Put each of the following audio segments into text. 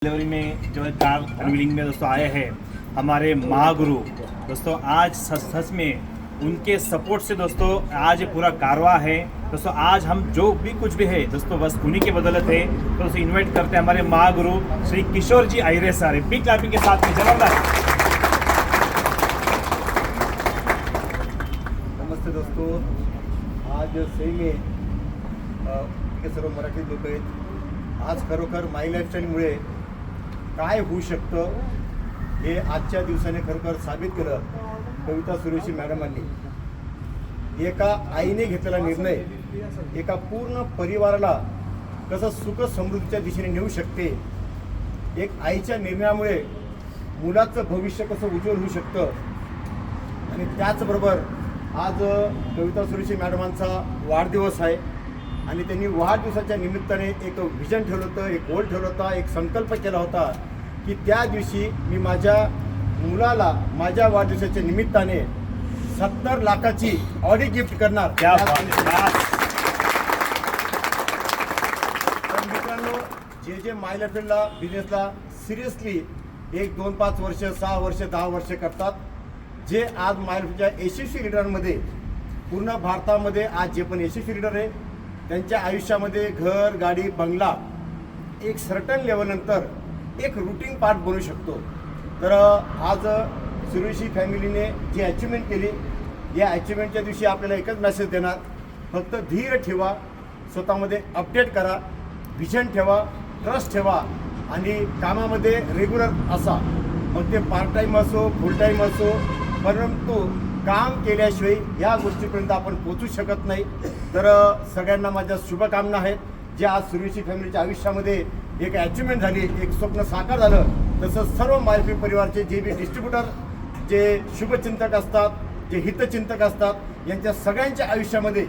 Delivery में जो है कार अनवीलिंग में दोस्तों आए हैं हमारे महागुरु दोस्तों। आज सच में उनके सपोर्ट से दोस्तों आज ये पूरा कारवा है दोस्तों। आज हम जो भी कुछ भी है दोस्तों बस उन्हीं के बदौलत है। तो दोस्तों इन्वाइट करते हैं हमारे महागुरु श्री किशोर जी आयरे सर, बिग क्लैपिंग के साथ में जबरदस्त। नमस्ते दोस्तों, आज सही में हे सर्व मराठी लोक आहेत। आज खरोखर माय लाईफस्टाईलमुळे काय होऊ शकतं हे आजच्या दिवसाने खरोखर साबित केलं कविता सुरेशी मॅडमांनी। एका आईने घेतलेला निर्णय एका पूर्ण परिवाराला कसं सुख समृद्धीच्या दिशेने नेऊ शकते, एक आईच्या निर्णयामुळे मुलाचं भविष्य कसं उज्ज्वल होऊ शकतं। आणि त्याचबरोबर आज कविता सुरेशी मॅडमांचा वाढदिवस आहे आणि त्यांनी वाढदिवसाच्या निमित्ताने एक विजन ठेवलं होतं, एक गोल ठेवला होता, एक संकल्प केला होता की त्या दिवशी मी माझ्या मुलाला माझ्या वाढदिवसाच्या निमित्ताने 70 लाखाची ऑडी गिफ्ट करणार। क्या बात है। तर मित्रांनो, जे माय लाईफला बिझनेसला सिरियसली 1, 2, 5 वर्ष, 6 वर्ष, 10 वर्ष करतात, जे आज माय लाईफच्या यशस्वी लीडरांमध्ये पूर्ण भारतामध्ये आज जे पण यशस्वी लीडर आहे त्यांच्या आयुष्यामध्ये घर, गाडी, बंगला एक सर्टन लेवलनंतर एक रूटीन पार्ट बनू शकतो। तर आज सुरेशी फॅमिलीने जी अचिव्हमेंट केली, या अचिव्हमेंटच्या दिवशी आपल्याला एकच मेसेज देणार, फक्त धीर ठेवा, स्वतःमध्ये अपडेट करा, विजन ठेवा, ट्रस्ट ठेवा आणि कामामध्ये रेग्युलर असा। मग ते पार्ट टाईम असो, फुल टाईम असो, परंतु काम केल्याशिवाय या गोष्टीपर्यंत आपण पोचू शकत नाही। तर सगळ्यांना माझ्या शुभकामना आहेत। जे आज सुरेशी फॅमिलीच्या आयुष्यामध्ये एक अचिव्हमेंट झाली, एक स्वप्न साकार झालं, तसं सर्व मायपी परिवारचे जे बी डिस्ट्रीब्युटर, जे शुभचिंतक असतात, जे हितचिंतक असतात, यांच्या सगळ्यांच्या आयुष्यामध्ये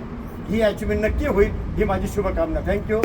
ही अचिव्हमेंट नक्की होईल, ही माझी शुभकामना। थँक्यू।